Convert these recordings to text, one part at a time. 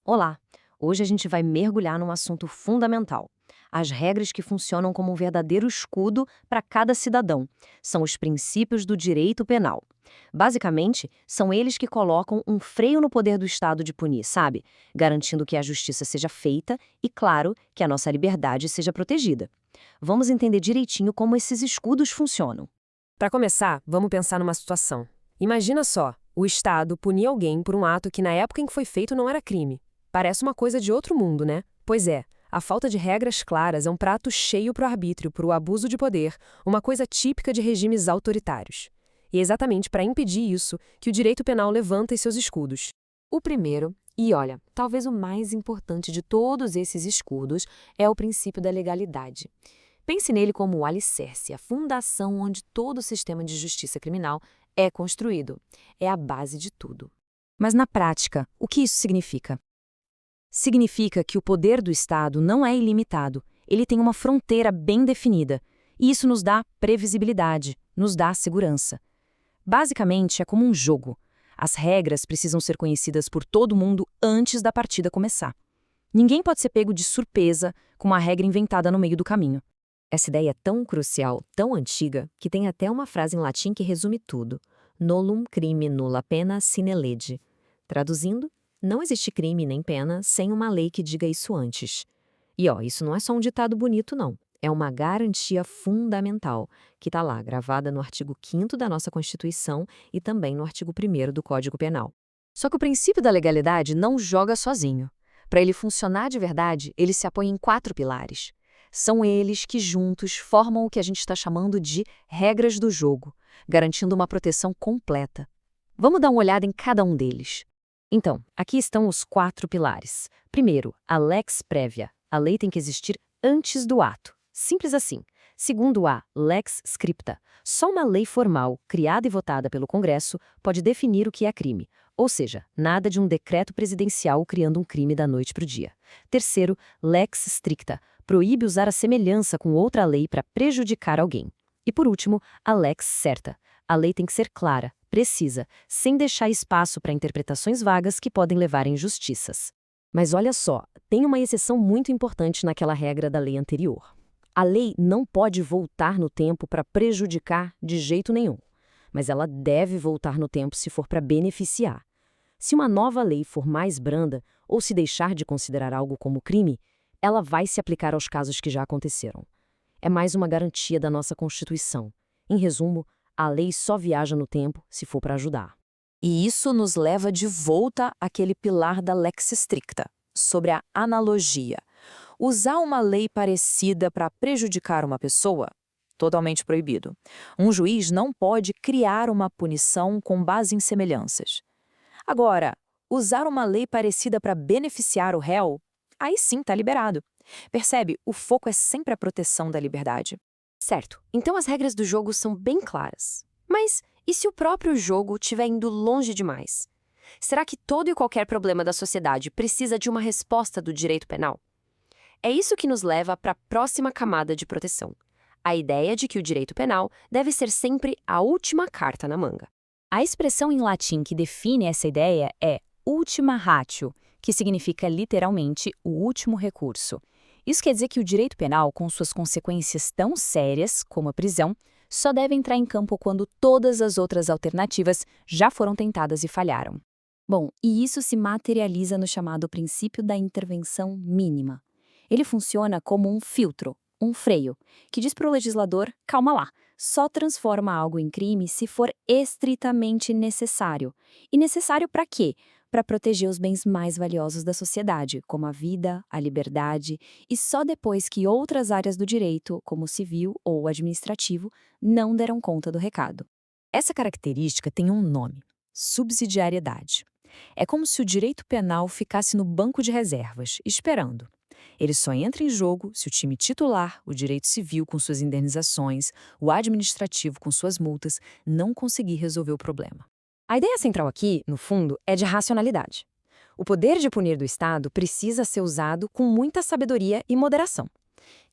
Olá! Hoje a gente vai mergulhar num assunto fundamental. As regras que funcionam como um verdadeiro escudo para cada cidadão. São os princípios do direito penal. Basicamente, são eles que colocam um freio no poder do Estado de punir, sabe? Garantindo que a justiça seja feita e, claro, que a nossa liberdade seja protegida. Vamos entender direitinho como esses escudos funcionam. Para começar, vamos pensar numa situação. Imagina só, o Estado punir alguém por um ato que na época em que foi feito não era crime. Parece uma coisa de outro mundo, né? Pois é, a falta de regras claras é um prato cheio para o arbítrio, para o abuso de poder, uma coisa típica de regimes autoritários. E é exatamente para impedir isso que o direito penal levanta seus escudos. O primeiro, e olha, talvez o mais importante de todos esses escudos, é o princípio da legalidade. Pense nele como o alicerce, a fundação onde todo o sistema de justiça criminal é construído. É a base de tudo. Mas na prática, o que isso significa? Significa que o poder do Estado não é ilimitado, ele tem uma fronteira bem definida, e isso nos dá previsibilidade, nos dá segurança. Basicamente, é como um jogo. As regras precisam ser conhecidas por todo mundo antes da partida começar. Ninguém pode ser pego de surpresa com uma regra inventada no meio do caminho. Essa ideia é tão crucial, tão antiga, que tem até uma frase em latim que resume tudo. Nullum crime nulla pena sine lege. Traduzindo, não existe crime nem pena sem uma lei que diga isso antes. E isso não é só um ditado bonito, não. É uma garantia fundamental, que está lá, gravada no artigo 5º da nossa Constituição e também no artigo 1º do Código Penal. Só que o princípio da legalidade não joga sozinho. Para ele funcionar de verdade, ele se apoia em 4 pilares. São eles que juntos formam o que a gente está chamando de regras do jogo, garantindo uma proteção completa. Vamos dar uma olhada em cada um deles. Então, aqui estão os 4 pilares. Primeiro, a lex prévia. A lei tem que existir antes do ato. Simples assim. Segundo, a lex scripta. Só uma lei formal, criada e votada pelo Congresso, pode definir o que é crime. Ou seja, nada de um decreto presidencial criando um crime da noite para o dia. Terceiro, lex stricta. Proíbe usar a semelhança com outra lei para prejudicar alguém. E por último, a lex certa. A lei tem que ser clara, precisa, sem deixar espaço para interpretações vagas que podem levar a injustiças. Mas olha só, tem uma exceção muito importante naquela regra da lei anterior. A lei não pode voltar no tempo para prejudicar de jeito nenhum, mas ela deve voltar no tempo se for para beneficiar. Se uma nova lei for mais branda ou se deixar de considerar algo como crime, ela vai se aplicar aos casos que já aconteceram. É mais uma garantia da nossa Constituição. Em resumo, a lei só viaja no tempo se for para ajudar. E isso nos leva de volta àquele pilar da lex stricta, sobre a analogia. Usar uma lei parecida para prejudicar uma pessoa? Totalmente proibido. Um juiz não pode criar uma punição com base em semelhanças. Agora, usar uma lei parecida para beneficiar o réu? Aí sim está liberado. Percebe? O foco é sempre a proteção da liberdade. Certo, então as regras do jogo são bem claras. Mas e se o próprio jogo estiver indo longe demais? Será que todo e qualquer problema da sociedade precisa de uma resposta do direito penal? É isso que nos leva para a próxima camada de proteção. A ideia de que o direito penal deve ser sempre a última carta na manga. A expressão em latim que define essa ideia é ultima ratio, que significa literalmente o último recurso. Isso quer dizer que o direito penal, com suas consequências tão sérias como a prisão, só deve entrar em campo quando todas as outras alternativas já foram tentadas e falharam. Bom, e isso se materializa no chamado princípio da intervenção mínima. Ele funciona como um filtro, um freio, que diz para o legislador, calma lá, só transforma algo em crime se for estritamente necessário. E necessário para quê? Para proteger os bens mais valiosos da sociedade, como a vida, a liberdade, e só depois que outras áreas do direito, como o civil ou o administrativo, não deram conta do recado. Essa característica tem um nome: subsidiariedade. É como se o direito penal ficasse no banco de reservas, esperando. Ele só entra em jogo se o time titular, o direito civil com suas indenizações, o administrativo com suas multas, não conseguir resolver o problema. A ideia central aqui, no fundo, é de racionalidade. O poder de punir do Estado precisa ser usado com muita sabedoria e moderação.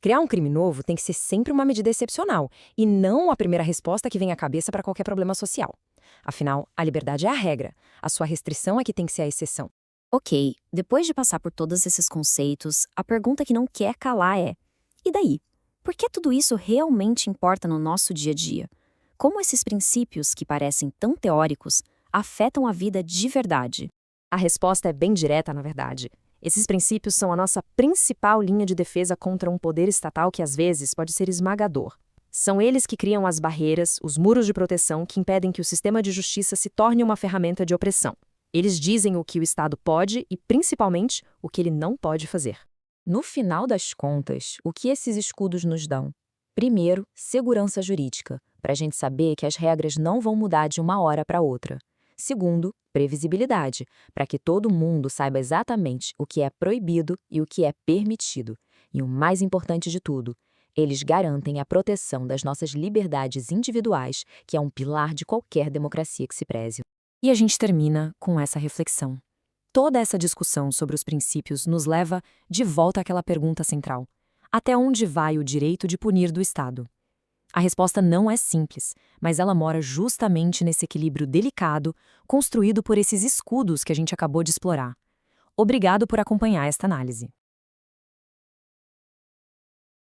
Criar um crime novo tem que ser sempre uma medida excepcional e não a primeira resposta que vem à cabeça para qualquer problema social. Afinal, a liberdade é a regra, a sua restrição é que tem que ser a exceção. Ok, depois de passar por todos esses conceitos, a pergunta que não quer calar é: e daí? Por que tudo isso realmente importa no nosso dia a dia? Como esses princípios, que parecem tão teóricos, afetam a vida de verdade? A resposta é bem direta, na verdade. Esses princípios são a nossa principal linha de defesa contra um poder estatal que às vezes pode ser esmagador. São eles que criam as barreiras, os muros de proteção que impedem que o sistema de justiça se torne uma ferramenta de opressão. Eles dizem o que o Estado pode e, principalmente, o que ele não pode fazer. No final das contas, o que esses escudos nos dão? Primeiro, segurança jurídica, para a gente saber que as regras não vão mudar de uma hora para outra. Segundo, previsibilidade, para que todo mundo saiba exatamente o que é proibido e o que é permitido. E o mais importante de tudo, eles garantem a proteção das nossas liberdades individuais, que é um pilar de qualquer democracia que se preze. E a gente termina com essa reflexão. Toda essa discussão sobre os princípios nos leva de volta àquela pergunta central: até onde vai o direito de punir do Estado? A resposta não é simples, mas ela mora justamente nesse equilíbrio delicado construído por esses escudos que a gente acabou de explorar. Obrigado por acompanhar esta análise.